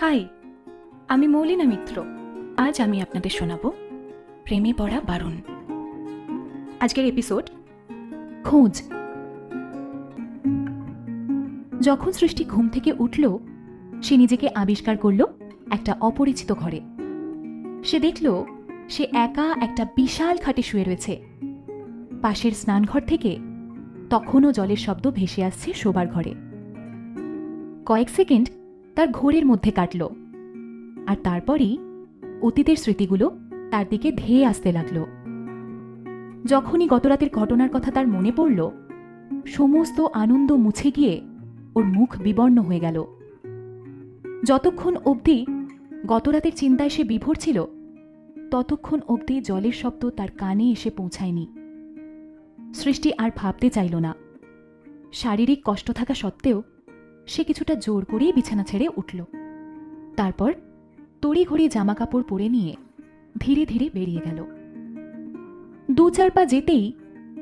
High, আমি মৌলিনা মিত্র। আজ আমি আপনাদের শোনাব প্রেমে পড়া বারণ। আজকের এপিসোড খোঁজ। যখন সৃষ্টি ঘুম থেকে উঠল, সে নিজেকে আবিষ্কার করল একটা অপরিচিত ঘরে। সে দেখল সে একা একটা বিশাল খাটে শুয়ে রয়েছে। পাশের স্নানঘর থেকে তখনও জলের শব্দ ভেসে আসছে শোবার ঘরে। কয়েক সেকেন্ড তার ঘোরের মধ্যে কাটল, আর তারপরই অতীতের স্মৃতিগুলো তার দিকে ধেয়ে আসতে লাগল। যখনই গতরাতের ঘটনার কথা তার মনে পড়ল, সমস্ত আনন্দ মুছে গিয়ে ওর মুখ বিবর্ণ হয়ে গেল। যতক্ষণ অবধি গতরাতের চিন্তায় সে বিভোর ছিল, ততক্ষণ অবধি জলের শব্দ তার কানে এসে পৌঁছায়নি। সৃষ্টি আর ভাবতে চাইল না। শারীরিক কষ্ট থাকা সত্ত্বেও সে কিছুটা জোর করেই বিছানা ছেড়ে উঠল। তারপর তড়িঘড়ি জামাকাপড় পরে নিয়ে ধীরে ধীরে বেরিয়ে গেল। 2-4 পা যেতেই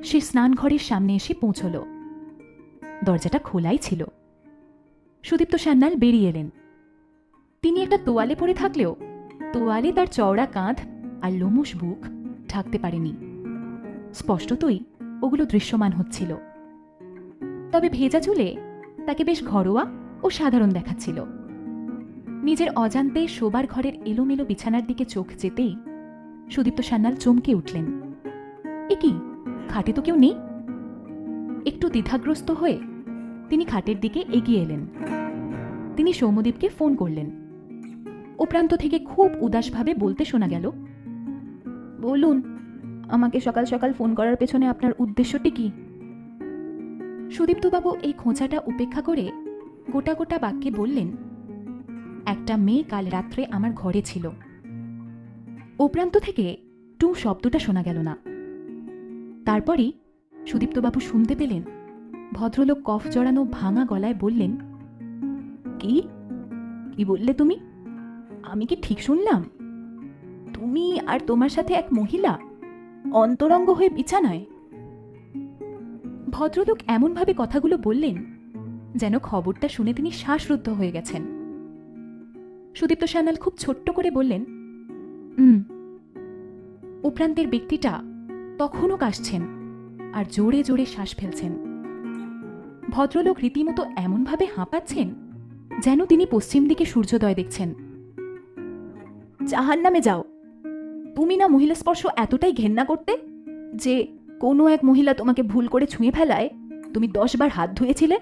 সে স্নানঘরের সামনে এসে পৌঁছল। দরজাটা খোলাই ছিল। সুদীপ্ত সান্যাল বেরিয়ে এলেন। তিনি একটা তোয়ালে পরে থাকলেও তোয়ালে তার চওড়া কাঁধ আর লোমশ বুক ঢাকতে পারেনি। স্পষ্টতই ওগুলো দৃশ্যমান হচ্ছিল। তবে ভেজা চুলে তাকে বেশ ঘরোয়া ও সাধারণ দেখাচ্ছিল। নিজের অজান্তে শোবার ঘরের এলোমেলো বিছানার দিকে চোখ যেতেই সুদীপ্ত সান্যাল চমকে উঠলেন। এ কি, খাটে তো কেউ নেই। একটু দ্বিধাগ্রস্ত হয়ে তিনি খাটের দিকে এগিয়ে এলেন। তিনি সৌম্যদীপকে ফোন করলেন। ও প্রান্ত থেকে খুব উদাসভাবে বলতে শোনা গেল, বলুন, আমাকে সকাল সকাল ফোন করার পেছনে আপনার উদ্দেশ্যটি কি? সুদীপ্তবাবু এই খোঁচাটা উপেক্ষা করে গোটা গোটা বাক্যে বললেন, একটা মেয়ে কাল রাত্রে আমার ঘরে ছিল। ও প্রান্ত থেকে টু শব্দটা শোনা গেল না। তারপরই সুদীপ্তবাবু শুনতে পেলেন ভদ্রলোক কফ জড়ানো ভাঙা গলায় বললেন, কি কি বললে তুমি? আমি কি ঠিক শুনলাম? তুমি আর তোমার সাথে এক মহিলা অন্তরঙ্গ হয়ে বিছানায়? ভদ্রলোক এমনভাবে কথাগুলো বললেন যেন খবরটা শুনে তিনি শ্বাসরুদ্ধ হয়ে গেছেন। সুদীপ্ত সান্যাল খুব ছোট্ট করে বললেন, উপরান্তের ব্যক্তিটা তখনও কাশছেন আর জোরে জোরে শ্বাস ফেলছেন। ভদ্রলোক রীতিমতো এমনভাবে হাঁপাচ্ছেন যেন তিনি পশ্চিম দিকে সূর্যোদয় দেখছেন। জাহান্নামে যাও! তুমি না মহিলা স্পর্শ এতটাই ঘেন্না করতে যে কোনো এক মহিলা তোমাকে ভুল করে ছুঁয়ে ফেলায় তুমি 10 বার হাত ধুয়েছিলে?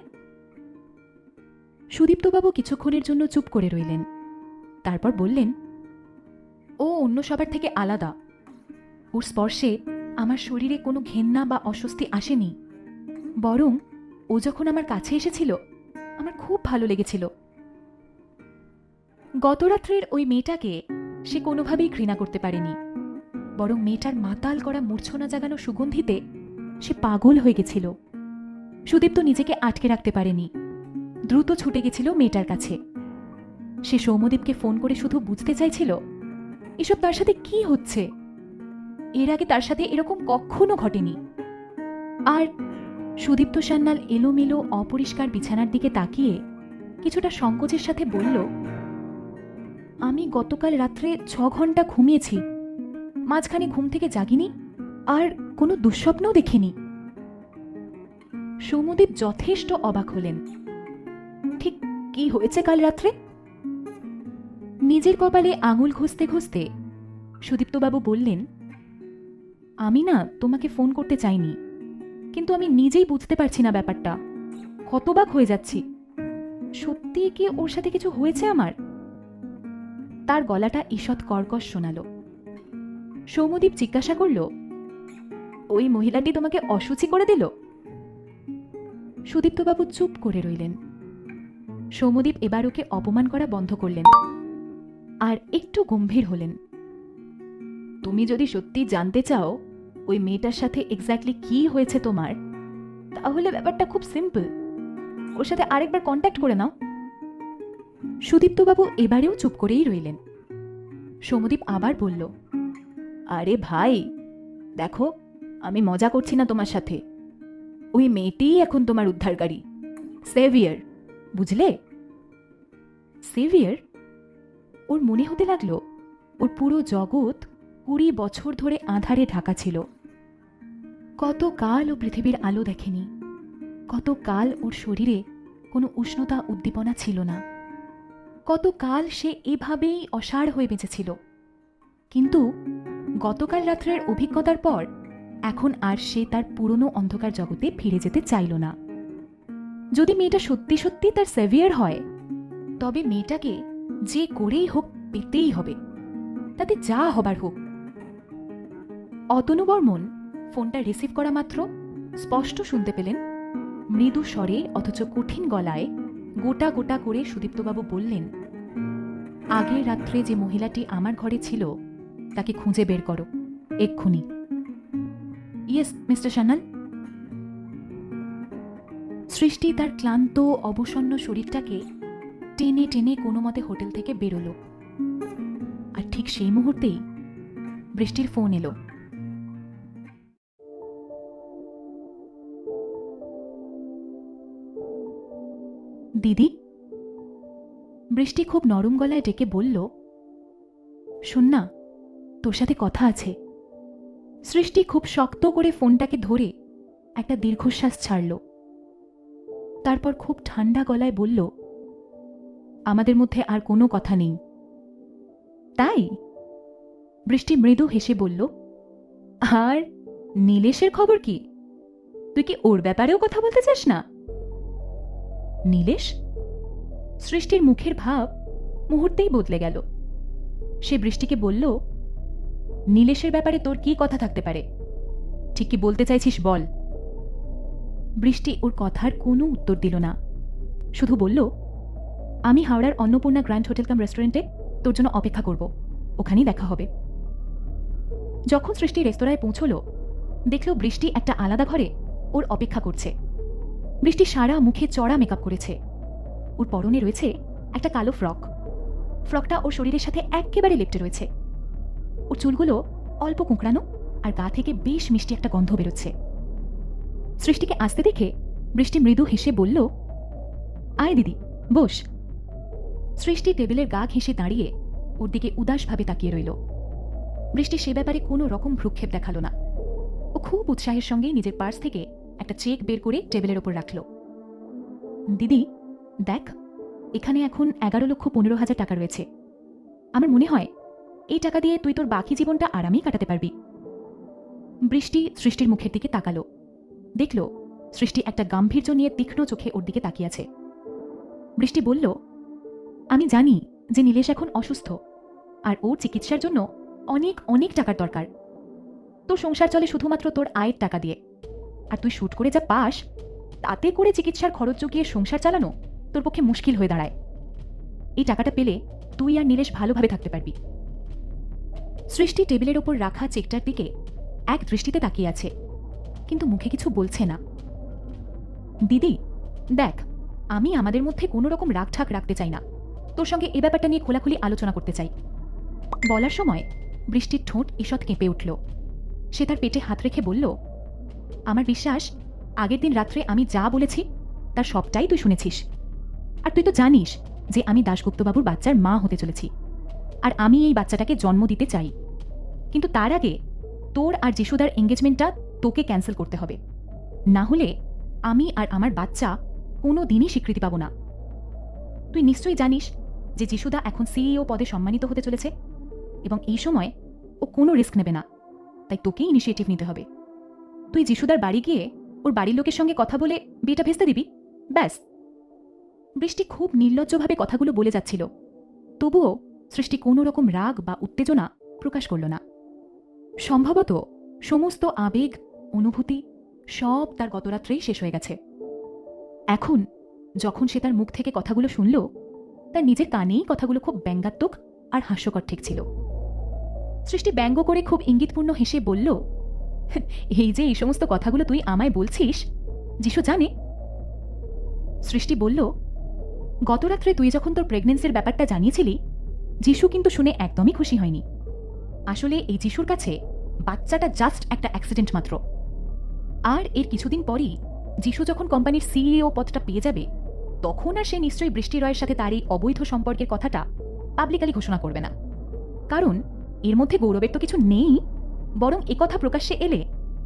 সুদীপ্তবাবু কিছুক্ষণের জন্য চুপ করে রইলেন। তারপর বললেন, ও অন্য সবার থেকে আলাদা। ওর স্পর্শে আমার শরীরে কোনো ঘেন্না বা অস্বস্তি আসেনি। বরং ও যখন আমার কাছে এসেছিল, আমার খুব ভালো লেগেছিল। গতরাত্রের ওই মেয়েটাকে সে কোনোভাবেই ঘৃণা করতে পারেনি, বরং মেয়েটার মাতাল করা মূর্ছনা জাগানো সুগন্ধিতে সে পাগল হয়ে গেছিল। সুদীপ্ত নিজেকে আটকে রাখতে পারেনি। দ্রুত ছুটে গেছিল মেয়েটার কাছে। সে সৌম্যদীপকে ফোন করে শুধু বুঝতে চাইছিল এসব তার সাথে কি হচ্ছে। এর আগে তার সাথে এরকম কখনো ঘটেনি। আর সুদীপ্ত সান্যাল এলোমেলো অপরিষ্কার বিছানার দিকে তাকিয়ে কিছুটা সংকোচের সাথে বলল, আমি গতকাল রাত্রে 6 ঘন্টা ঘুমিয়েছি। মাঝখানে ঘুম থেকে জাগিনি আর কোনো দুঃস্বপ্নও দেখিনি। সৌম্যদীপ যথেষ্ট অবাক হলেন। ঠিক কি হয়েছে কাল রাত্রে? নিজের কপালে আঙুল ঘষতে ঘষতে সুদীপ্তবাবু বললেন, আমি না তোমাকে ফোন করতে চাইনি, কিন্তু আমি নিজেই বুঝতে পারছি না ব্যাপারটা। হতবাক হয়ে যাচ্ছি। সত্যি কি ওর সাথে কিছু হয়েছে আমার? তার গলাটা ঈষৎ কর্কশ শোনাল। সৌম্যদীপ জিজ্ঞাসা করল, ওই মহিলাটি তোমাকে অশুচি করে দিল? সুদীপ্তবাবু চুপ করে রইলেন। সৌম্যদীপ এবার ওকে অপমান করা বন্ধ করলেন আর একটু গম্ভীর হলেন। তুমি যদি সত্যি জানতে চাও ওই মেয়েটার সাথে এক্স্যাক্টলি কি হয়েছে তোমার, তাহলে ব্যাপারটা খুব সিম্পল। ওর সাথে আরেকবার কন্ট্যাক্ট করে নাও। সুদীপ্তবাবু এবারেও চুপ করেই রইলেন। সৌম্যদীপ আবার বলল, আরে ভাই, দেখো, আমি মজা করছি না তোমার সাথে। ওই মেয়েটিই এখন তোমার উদ্ধারকারী, সেভিয়ার, বুঝলে? সেভিয়ার? ওর মনে হতে লাগলো ওর পুরো জগৎ 20 বছর ধরে আঁধারে ঢাকা ছিল। কতকাল ও পৃথিবীর আলো দেখেনি, কতকাল ওর শরীরে কোনো উষ্ণতা উদ্দীপনা ছিল না, কতকাল সে এভাবেই অসাড় হয়ে বেঁচেছিল। কিন্তু গতকাল রাত্রের অভিজ্ঞতার পর এখন আর সে তার পুরনো অন্ধকার জগতে ফিরে যেতে চাইল না। যদি মেয়েটা সত্যি সত্যি তার সেভিয়ার হয়, তবে মেয়েটাকে যে করেই হোক পেতেই হবে, তাতে যা হবার হোক। অতনু বর্মন ফোনটা রিসিভ করা মাত্র স্পষ্ট শুনতে পেলেন মৃদু স্বরে অথচ কঠিন গলায় গোটা গোটা করে সুদীপ্তবাবু বললেন, আগের রাত্রে যে মহিলাটি আমার ঘরে ছিল তাকে খুঁজে বের করো এক্ষুনি। Yes mister Sanyal. সৃষ্টি তার ক্লান্ত অবসন্ন শরীরটাকে টেনে টেনে কোনো মতে হোটেল থেকে বেরোল। আর ঠিক সেই মুহূর্তেই বৃষ্টির ফোন এলো। দিদি। বৃষ্টি খুব নরম গলায় ডেকে বলল, শোন না, তোর সাথে কথা আছে। সৃষ্টি খুব শক্ত করে ফোনটাকে ধরে একটা দীর্ঘশ্বাস ছাড়ল। তারপর খুব ঠান্ডা গলায় বলল, আমাদের মধ্যে আর কোনো কথা নেই। তাই? বৃষ্টি মৃদু হেসে বলল, আর নীলেশের খবর কি? তুই কি ওর ব্যাপারেও কথা বলতে চাস না? নীলেশ? সৃষ্টির মুখের ভাব মুহূর্তেই বদলে গেল। সে বৃষ্টিকে বলল, নীলেশের ব্যাপারে তোর কি কথা থাকতে পারে? ঠিক কি বলতে চাইছিস বল। বৃষ্টি ওর কথার কোনো উত্তর দিল না, শুধু বলল, আমি হাওড়ার অন্নপূর্ণা গ্র্যান্ড হোটেল কাম রেস্টুরেন্টে তোর জন্য অপেক্ষা করব, ওখানেই দেখা হবে। যখন সৃষ্টি রেস্তোরাঁয় পৌঁছল, দেখল বৃষ্টি একটা আলাদা ঘরে ওর অপেক্ষা করছে। বৃষ্টি সারা মুখে চড়া মেকআপ করেছে। ওর পরনে রয়েছে একটা কালো ফ্রক। ফ্রকটা ওর শরীরের সাথে একেবারে লেপ্টে রয়েছে। ওর চুলগুলো অল্প কুঁকড়ানো আর গা থেকে বেশ মিষ্টি একটা গন্ধ বেরোচ্ছে। সৃষ্টিকে আসতে দেখে বৃষ্টি মৃদু হেসে বলল, আয় দিদি, বস। সৃষ্টি টেবিলের গা ঘেঁষে দাঁড়িয়ে ওর দিকে উদাসভাবে তাকিয়ে রইল। বৃষ্টি সে ব্যাপারে কোনো রকম ভ্রুক্ষেপ দেখালো না। ও খুব উৎসাহের সঙ্গেই নিজের পার্স থেকে একটা চেক বের করে টেবিলের ওপর রাখল। দিদি দেখ, এখানে এখন 11,15,000 টাকা রয়েছে। আমার মনে হয় এই টাকা দিয়ে তুই তোর বাকি জীবনটা আরামেই কাটাতে পারবি। বৃষ্টি সৃষ্টির মুখের দিকে তাকালো। দেখল সৃষ্টি একটা গাম্ভীর্য নিয়ে তীক্ষ্ণ চোখে ওর দিকে তাকিয়ে আছে। বৃষ্টি বলল, আমি জানি যে নীলেশ এখন অসুস্থ আর ওর চিকিৎসার জন্য অনেক অনেক টাকার দরকার। তোর সংসার চলে শুধুমাত্র তোর আয়ের টাকা দিয়ে, আর তুই শুট করে যা পাস তাতে করে চিকিৎসার খরচ জুগিয়ে সংসার চালানো তোর পক্ষে মুশকিল হয়ে দাঁড়ায়। এই টাকাটা পেলে তুই আর নীলেশ ভালোভাবে থাকতে পারবি। সৃষ্টি টেবিলের ওপর রাখা চেকটার দিকে এক দৃষ্টিতে তাকিয়ে আছে, কিন্তু মুখে কিছু বলছে না। দিদি দেখ, আমি আমাদের মধ্যে কোনো রকম রাগঠাক রাখতে চাই না। তোর সঙ্গে এ ব্যাপারটা নিয়ে খোলাখুলি আলোচনা করতে চাই। বলার সময় বৃষ্টির ঠোঁট ঈষৎ কেঁপে উঠল। সে তার পেটে হাত রেখে বলল, আমার বিশ্বাস আগের দিন রাত্রে আমি যা বলেছি তার সবটাই তুই শুনেছিস। আর তুই তো জানিস যে আমি দাশগুপ্তবাবুর বাচ্চার মা হতে চলেছি, আর আমি এই বাচ্চাটাকে জন্ম দিতে চাই। কিন্তু তার আগে তোর আর যিশুদার এঙ্গেজমেন্টটা তোকে ক্যান্সেল করতে হবে, না হলে আমি আর আমার বাচ্চা কোনো দিনই স্বীকৃতি পাবো না। তুই নিশ্চয়ই জানিস যে যিশুদা এখন সিইও পদে সম্মানিত হতে চলেছে, এবং এই সময় ও কোনো রিস্ক নেবে না, তাই তোকেই ইনিশিয়েটিভ নিতে হবে। তুই যিশুদার বাড়ি গিয়ে ওর বাড়ির লোকের সঙ্গে কথা বলে বিয়েটা ভেস্তে দিবি, ব্যাস। বৃষ্টি খুব নির্লজ্জভাবে কথাগুলো বলে যাচ্ছিল, তবুও সৃষ্টি কোনো রকম রাগ বা উত্তেজনা প্রকাশ করল না। সম্ভবত সমস্ত আবেগ অনুভূতি সব তার গতরাত্রেই শেষ হয়ে গেছে। এখন যখন সে তার মুখ থেকে কথাগুলো শুনল, তার নিজের কানেই কথাগুলো খুব ব্যঙ্গাত্মক আর হাস্যকর ঠেকছিল। সৃষ্টি ব্যঙ্গ করে খুব ইঙ্গিতপূর্ণ হেসে বলল, এই যে এই সমস্ত কথাগুলো তুই আমায় বলছিস, যিশু জানে? সৃষ্টি বলল, গতরাত্রে তুই যখন তোর প্রেগনেন্সির ব্যাপারটা জানিয়েছিলি, যিশু কিন্তু শুনে একদমই খুশি হয়নি। আসলে এই যিশুর কাছে বাচ্চাটা জাস্ট একটা অ্যাক্সিডেন্ট মাত্র। আর এর কিছুদিন পরই যিশু যখন কোম্পানির সিইও পদটা পেয়ে যাবে, তখন আর সে নিশ্চয়ই বৃষ্টি রয়ের সাথে তার এই অবৈধ সম্পর্কের কথাটা পাবলিকালি ঘোষণা করবে না, কারণ এর মধ্যে গৌরবের তো কিছু নেই, বরং একথা প্রকাশ্যে এলে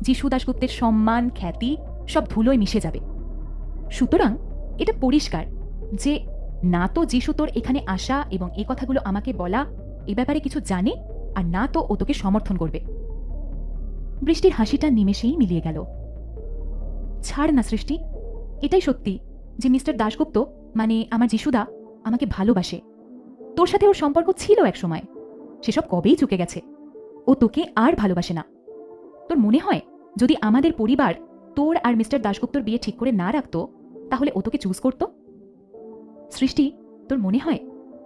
যিশু দাশগুপ্তের সম্মান খ্যাতি সব ধুলোয় মিশে যাবে। সুতরাং এটা পরিষ্কার যে না তো যিশু তোর এখানে আসা এবং এই কথাগুলো আমাকে বলা এ ব্যাপারে কিছু জানে, আর না তো ও তোকে সমর্থন করবে। বৃষ্টির হাসিটা নিমেষেই মিলিয়ে গেল। ছাড় না সৃষ্টি, এটাই সত্যি যে মিস্টার দাশগুপ্ত মানে আমার যিশুদা আমাকে ভালোবাসে। তোর সাথে ওর সম্পর্ক ছিল এক সময়, সেসব কবেই চুকে গেছে। ও তোকে আর ভালোবাসে না। তোর মনে হয় যদি আমাদের পরিবার তোর আর মিস্টার দাশগুপ্তর বিয়ে ঠিক করে না রাখতো, তাহলে ও তোকে চুজ করত? সৃষ্টি, তোর মনে হয়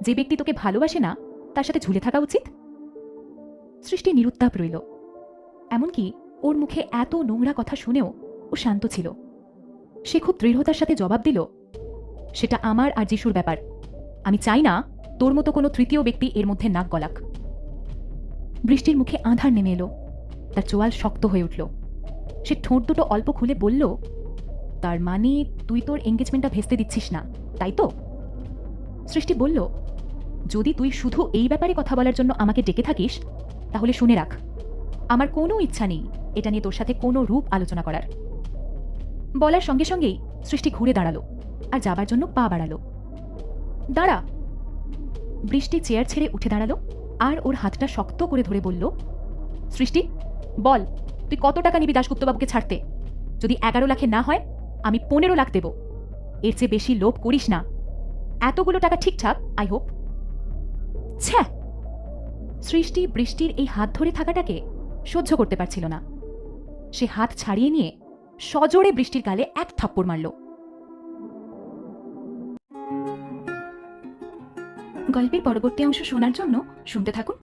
যে ব্যক্তি তোকে ভালোবাসে না তার সাথে ঝুলে থাকা উচিত? সৃষ্টি নিরুত্তাপ রইল। এমনকি ওর মুখে এত নোংরা কথা শুনেও ও শান্ত ছিল। সে খুব দৃঢ়তার সাথে জবাব দিল, সেটা আমার আর যিশুর ব্যাপার। আমি চাই না তোর মতো কোনো তৃতীয় ব্যক্তি এর মধ্যে নাক গলাক। বৃষ্টির মুখে আঁধার নেমে এলো, তার চোয়াল শক্ত হয়ে উঠল। সে ঠোঁট দুটো অল্প খুলে বলল, তার মানে তুই তোর এঙ্গেজমেন্টটা ভেস্তে দিচ্ছিস না, তাই তো? সৃষ্টি বলল, যদি তুই শুধু এই ব্যাপারে কথা বলার জন্য আমাকে ডেকে থাকিস, তাহলে শুনে রাখ, আমার কোনো ইচ্ছা নেই এটা নিয়ে তোর সাথে কোনো রূপ আলোচনা করার। বলার সঙ্গে সঙ্গেই সৃষ্টি ঘুরে দাঁড়ালো আর যাবার জন্য পা বাড়ালো। দাঁড়া! বৃষ্টি চেয়ার ছেড়ে উঠে দাঁড়ালো আর ওর হাতটা শক্ত করে ধরে বলল, সৃষ্টি, বল তুই কত টাকা নিবি দাশগুপ্তবাবুকে ছাড়তে? যদি 11 লাখে না হয়, আমি 15 লাখ দেব। এর চেয়ে বেশি লোভ করিস না। এতগুলো টাকা ঠিকঠাক, আই হোপ। ছ্যা! সৃষ্টি বৃষ্টির এই হাত ধরে থাকাটাকে সহ্য করতে পারছিল না। সে হাত ছাড়িয়ে নিয়ে সজোরে বৃষ্টির গালে এক থাপ্পড় মারল। গল্পের পরবর্তী অংশ শোনার জন্য শুনতে থাকুন